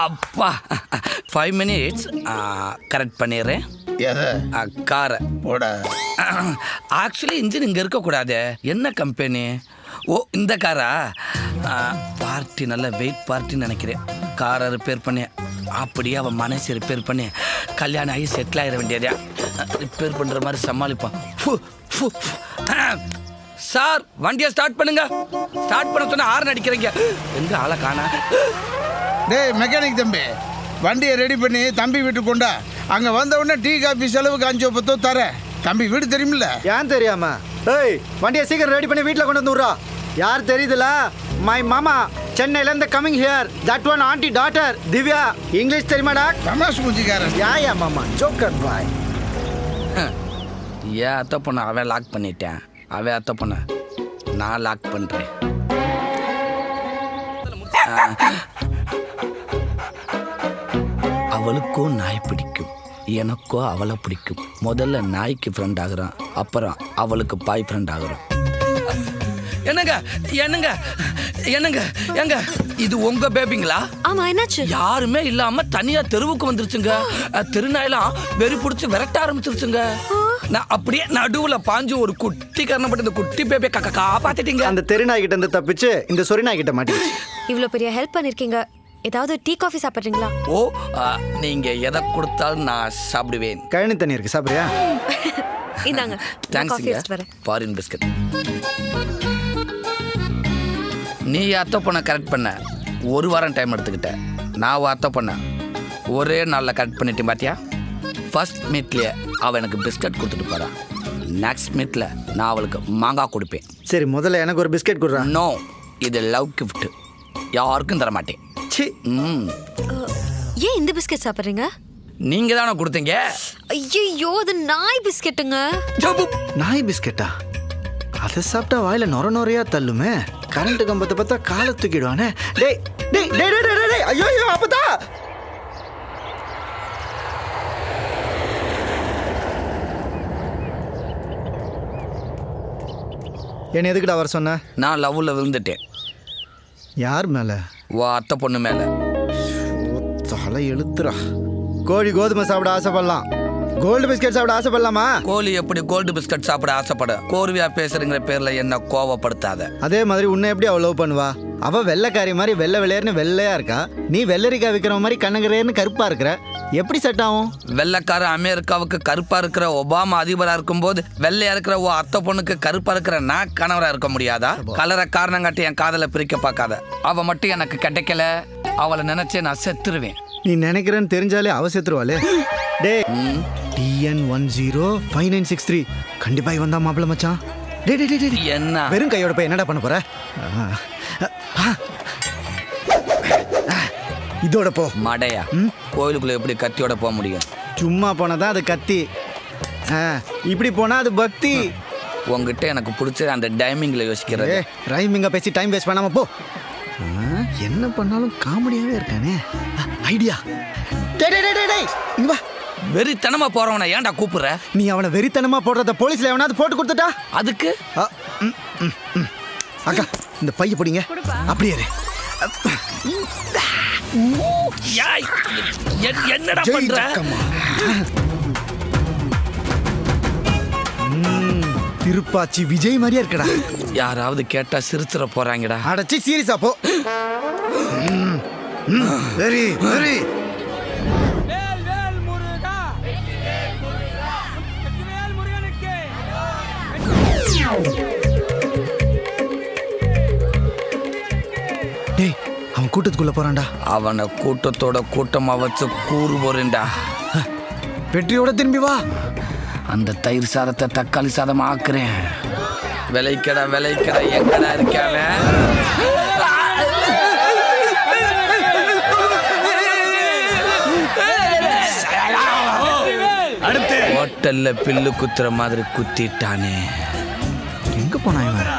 அப்பா 5 minutes கரெக்ட் பண்ணிடுறேன். காரை போட. ஆக்சுவலி இன்ஜின் இங்கே இருக்கக்கூடாது. என்ன கம்பெனி? ஓ இந்த காரா? பார்ட்டி நல்ல வெயிட் பார்ட்டின்னு நினைக்கிறேன். காரை ரிப்பேர் பண்ணி அப்படியே அவன் மனசு ரிப்பேர் பண்ணி கல்யாணம் ஆகி செட்டில் ஆகிட வேண்டியதா. ரிப்பேர் பண்ணுற மாதிரி சமாளிப்பான். சார் வண்டியை ஸ்டார்ட் பண்ணுங்க. ஸ்டார்ட் பண்ண சொன்னா ஹார்ன் அடிக்கிறீங்க. எங்க ஆளை காணா? டேய் மெக்கானிக் தம்பி, வண்டியை ரெடி பண்ணி தம்பி வீட்டுக்கு கொண்டா. அங்கே வந்த உடனே டீ காபி செலவுக்கு 5 தரேன். தம்பி வீடு தெரியுமில்ல? ஏன் தெரியாம? ஏய் வண்டியை சீக்கிரம் ரெடி பண்ணி வீட்டில் கொண்டு வந்து விட்றா. யார் தெரியுதுல? மை மாமா சென்னையில இருந்து coming here. That one aunty daughter Divya. English தெரியுமாடா? தமாஷ் மூஞ்சிக்காரன். யா மாமா ஜோக்கர் பாய். ஏன் அத்தை பொண்ணு அவன் லாக் பண்ணிட்டேன். அவன் அத்தை பொண்ணு நான் லாக் பண்றேன். அவளுக்கும் நாய் பிடிக்கும், எனக்கோ அவளை பிடிக்கும். முதல்ல நாய்க்கு ஃப்ரெண்ட் ஆகுறான், அப்புறம் அவளுக்கு பாய் ஃப்ரெண்ட் ஆகுறான். என்னங்க என்னங்க என்னங்க எங்க இது உங்க பேபிங்களா? ஆமா, என்னாச்சு? யாருமே இல்லாம தனியா தெருவுக்கு வந்துருச்சுங்க. தெருநாயெல்லாம் வெறி பிடிச்சி விரட்ட ஆரம்பிச்சிருச்சுங்க. நான் அப்படியே நடுவுல பாஞ்சு ஒரு குட்டி காரணப்பட்டு இந்த குட்டி பேபியை காப்பாத்திட்டீங்க. அந்த தெருநாய் கிட்ட இருந்து தப்பிச்சு இந்த சொரி நாய் கிட்ட மாட்டிச்சு. இவ்வளவு பெரிய ஹெல்ப் பண்ணிருக்கீங்க. ஏதாவது டீ காஃபி சாப்பிட்றீங்களா? ஓ நீங்க எதை கொடுத்தாலும் நான் சாப்பிடுவேன். கழனி தண்ணி இருக்கு, சாப்பிடுறியா? இந்தாங்க, காஃபி எடுத்து வரேன். Foreign biscuit. நீ அத்தை பொண்ணை கரெக்ட் பண்ண 1 வாரம் டைம் எடுத்துக்கிட்ட. நான் அத்தை பொண்ண ஒரே நாளில் கரெக்ட் பண்ணிட்டேன் பாத்தியா? ஃபர்ஸ்ட் மீட்லேயே அவள் எனக்கு பிஸ்கட் கொடுத்துட்டு போறான். நெக்ஸ்ட் மீட்டில் நான் அவளுக்கு மாங்காய் கொடுப்பேன். சரி முதல்ல எனக்கு ஒரு பிஸ்கட் கொடுறா. நோ, இது லவ் கிஃப்ட், யாருக்கும் தர மாட்டேன். ஏன் இந்த பிஸ்கட் சாப்பிட்றீங்க? நீங்க தானே கொடுத்தீங்க. ஐயோ, இது நாய் பிஸ்கட்டுங்க. நாய் பிஸ்கட்டா? அதை சாப்பிட்டா வாயில நொறையா தள்ளுமே. கரண்ட் கம்பத்தை பார்த்தா காலை தூக்கிடுவானே. டேய் டேய் டேய் டேய் டேய், ஐயோ ஐயோ அப்பதா. என்ன எதுக்குடா வர சொன்ன? நான் லவ்ல விழுந்துட்டேன். யார் மேல? வா அத்தை பொண்ணு மேல. தலை எழுத்துறா. கோழி கோதுமை சாப்பிட ஆசைப்படலாம், கோல்டு பிஸ்கட் சாப்பிட ஆசைப்படலாமா? கோழி எப்படி கோல்டு பிஸ்கட் சாப்பிட ஆசைப்படும்? கோர்வியா பேசுறங்கிற பேர்ல என்ன கோவப்படுத்தாத. அதே மாதிரி உன்னை எப்படி அவ லவ் பண்ணுவா? அவ வெள்ளைக்காரி மாதிரி வெள்ளை வெள்ளையர்னு வெள்ளையா இருக்கா, நீ வெள்ளரிக்காய் விற்கிற மாதிரி கண்ணகரேர்னு கருப்பா இருக்கிற. எப்படி செட் ஆகும்? வெள்ளைக்கார அமெரிக்காவுக்கு கருப்பா இருக்கிற ஒபாமா அதிபரா இருக்கும் போது வெள்ளையா இருக்கிற ஓ அத்தை பொண்ணுக்கு கருப்பா இருக்கிற நான் கணவரா இருக்க முடியாதா? கலரை காரணம் காட்டி என் காதலை பிரிக்க பார்க்காத. அவ மட்டும் எனக்கு கிடைக்கல, அவளை நினைச்சே நான் செத்துருவேன். நீ நினைக்கிறேன்னு தெரிஞ்சாலே அவ செத்துருவாளே. டே TN105963 கண்டிப்பா இவன் தான் மாப்பிள்ள மச்சான். டே டே டே என்ன வெறும் கையோட போய் என்னடா பண்ண போற? இதோட போ. மடையா, கோயிலுக்குள்ள எப்படி கத்தியோட போக முடியும்? சும்மா போனதான் அது கத்தி, இப்படி போனா அது பக்தி. உங்ககிட்ட எனக்கு பிடிச்ச அந்த டைமிங்ல யோசிக்கிறது. ரைமிங்க பேசி டைம் வேஸ்ட் பண்ணாம போ. என்ன பண்ணாலும் காமெடியாவே இருக்கானே. ஐடியா. வெறித்தனமா போறவனை ஏன்டா கூப்பிடுற? நீ அவனை வெறித்தனமா போடுறத போலீஸ்ல எவனாவது போட்டு கொடுத்துட்டா அதுக்கு அக்கா இந்த பைய பிடிங்க. அப்படியே என்னடா பண்ற? திருப்பாச்சி விஜய் மாதிரியா இருக்கடா. யாராவது கேட்டா சிரிச்சிட போறாங்கடா. அடச்சி சீரியஸா போ. Very very. டேய், அவன் கூட்டத்துக்குள்ள போறான்டா. அவனை கூட்டத்தோட கூட்டமா வச்சு கூறு போறேன்டா. வெற்றியோட திரும்பி வா. அந்த தயிர் சாதத்தை தக்காளி சாதம் ஆக்குறேன். விளைக்கடா விளைக்கடா, எங்கடா இருக்காவ? ஹோட்டல்ல பில்லு குத்துற மாதிரி குத்திட்டானே. எங்க போனா இவன்?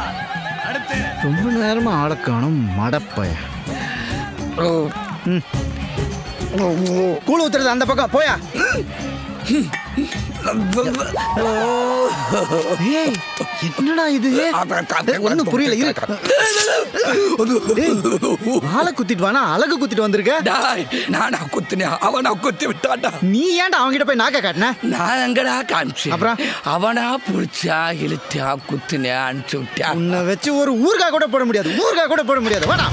ரொம்ப நேரமா ஆளக்கானும் மடப்பய. கூழ் ஊத்துறது அந்த பக்கம் போயா. என்னடா இது? ஒன்னும் புரியல. ஆளை குத்திட்டு வானா அழகு குத்திட்டு வந்திருக்க. நானா குத்தினேன், அவனா குத்தி விட்டான்டா. நீ ஏன்டா அவன்கிட்ட போய் நாக்க காட்டின? நான் எங்கடா காமிச்சேன்? அப்புறம் அவனா புடிச்சா இழுத்தா குத்தினேன், அனுப்பிச்சு விட்டான். உன்னை வச்சு ஒரு ஊர்கா கூட போட முடியாது, ஊர்கா கூட போட முடியாது. வாடா.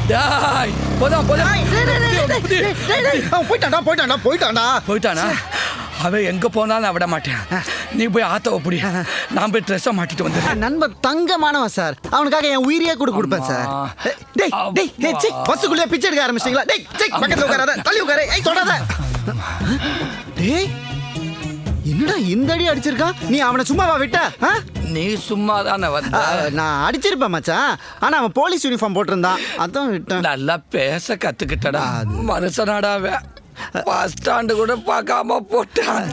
போயிட்டான்டா போயிட்டான்டா போயிட்டான்டா போயிட்டானா? அவன் எங்க போனாலும் விட மாட்டேன். நீ போய் ஆத்தவ புடி, நான் போய் ட்ரெஸ்ஸை மாட்டிட்டு வந்துடுறேன். நண்பன் தங்கமானவன் சார், அவனுக்காக என் உயிரியே கூட கொடுப்பேன் சார். டேய் டேய் டேய், சி பஸ்ஸுக்குள்ளே பிச்சை எடுக்க ஆரம்பிச்சிட்டீங்களா? டேய் சி பக்கத்துல உட்காராத, தள்ளி உட்காரு. ஏய் தொடாத. டேய் என்னடா இந்த அடி அடிச்சிருக்கான்? நீ அவனை சும்மாவா விட்ட? நீ சும்மா தானே வந்த. நான் அடிச்சிருப்பேன் மச்சான், ஆனா அவன் போலீஸ் யூனிஃபார்ம் போட்டிருந்தான், அதான் விட்டேன். நல்லா பேச கத்துக்கிட்டடா. மனுஷனாடாவே பஸ் ஸ்டாண்டு கூட பார்க்காம போட்டான்.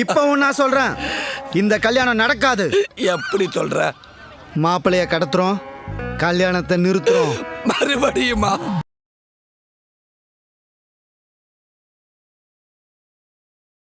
இப்பவும் நான் சொல்றேன், இந்த கல்யாணம் நடக்காது. எப்படி சொல்ற? மாப்பிள்ளைய கடத்துறோம், கல்யாணத்தை நிறுத்துறோம். மறுபடியுமா?